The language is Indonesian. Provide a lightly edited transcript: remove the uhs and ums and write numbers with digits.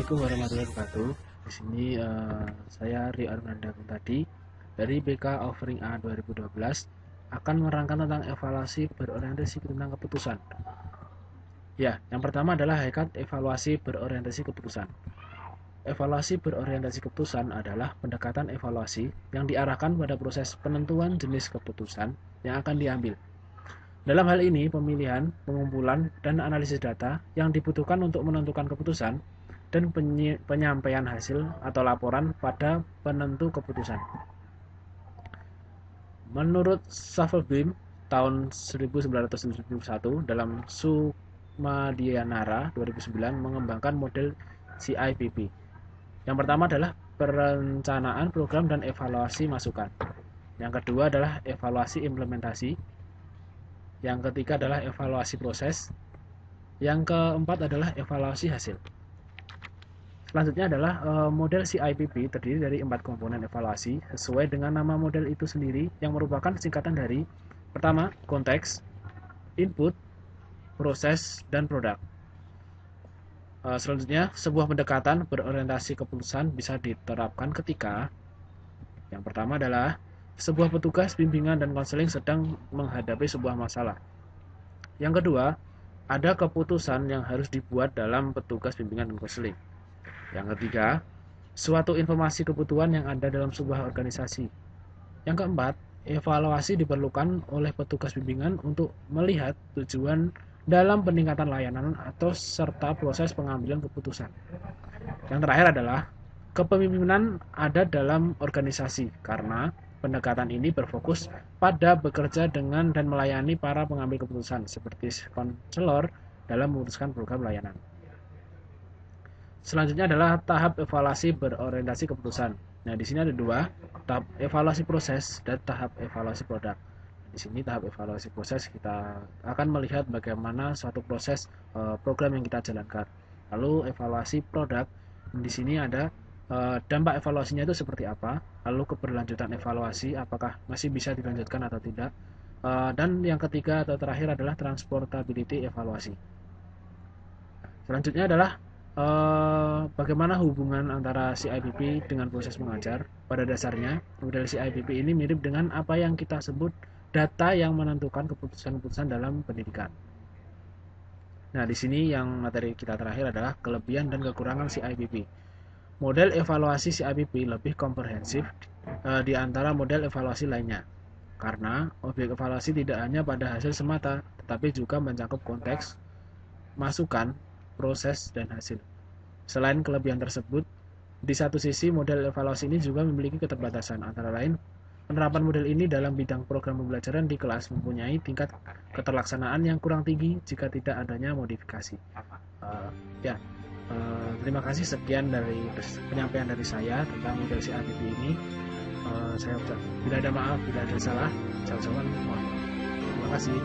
Assalamualaikum warahmatullahi wabarakatuh. Di sini saya Rio Armanda tadi dari BK Offering A 2012 akan menerangkan tentang evaluasi berorientasi tentang keputusan. Ya, yang pertama adalah hakikat evaluasi berorientasi keputusan. Evaluasi berorientasi keputusan adalah pendekatan evaluasi yang diarahkan pada proses penentuan jenis keputusan yang akan diambil. Dalam hal ini, pemilihan, pengumpulan, dan analisis data yang dibutuhkan untuk menentukan keputusan dan penyampaian hasil atau laporan pada penentu keputusan. Menurut Safelbeam tahun 1971 dalam Sumadianara 2009 mengembangkan model CIPP. Yang pertama adalah perencanaan program dan evaluasi masukan. Yang kedua adalah evaluasi implementasi. Yang ketiga adalah evaluasi proses. Yang keempat adalah evaluasi hasil. Selanjutnya adalah model CIPP terdiri dari 4 komponen evaluasi sesuai dengan nama model itu sendiri yang merupakan singkatan dari pertama, konteks, input, proses, dan produk. Selanjutnya, sebuah pendekatan berorientasi keputusan bisa diterapkan ketika yang pertama adalah sebuah petugas bimbingan dan konseling sedang menghadapi sebuah masalah. Yang kedua, ada keputusan yang harus dibuat dalam petugas bimbingan dan konseling. Yang ketiga, suatu informasi kebutuhan yang ada dalam sebuah organisasi. Yang keempat, evaluasi diperlukan oleh petugas bimbingan untuk melihat tujuan dalam peningkatan layanan atau serta proses pengambilan keputusan. Yang terakhir adalah kepemimpinan ada dalam organisasi karena pendekatan ini berfokus pada bekerja dengan dan melayani para pengambil keputusan seperti konselor dalam memutuskan program layanan. Selanjutnya adalah tahap evaluasi berorientasi keputusan. Nah, di sini ada dua, tahap evaluasi proses dan tahap evaluasi produk. Di sini tahap evaluasi proses kita akan melihat bagaimana suatu proses program yang kita jalankan. Lalu evaluasi produk, di sini ada dampak evaluasinya itu seperti apa, lalu keberlanjutan evaluasi apakah masih bisa dilanjutkan atau tidak, dan yang ketiga atau terakhir adalah transportability evaluasi. Selanjutnya adalah bagaimana hubungan antara CIPP dengan proses mengajar. Pada dasarnya, model CIPP ini mirip dengan apa yang kita sebut data yang menentukan keputusan-keputusan dalam pendidikan. Nah, di sini yang materi kita terakhir adalah kelebihan dan kekurangan CIPP. Model evaluasi CIPP lebih komprehensif di antara model evaluasi lainnya, karena objek evaluasi tidak hanya pada hasil semata, tetapi juga mencakup konteks, masukan, proses, dan hasil. Selain kelebihan tersebut, di satu sisi model evaluasi ini juga memiliki keterbatasan, antara lain penerapan model ini dalam bidang program pembelajaran di kelas mempunyai tingkat keterlaksanaan yang kurang tinggi jika tidak adanya modifikasi. Terima kasih, sekian dari penyampaian dari saya tentang model CIPP ini. Saya ucap bila ada maaf, bila ada salah, saya ucapkan mohon. Terima kasih.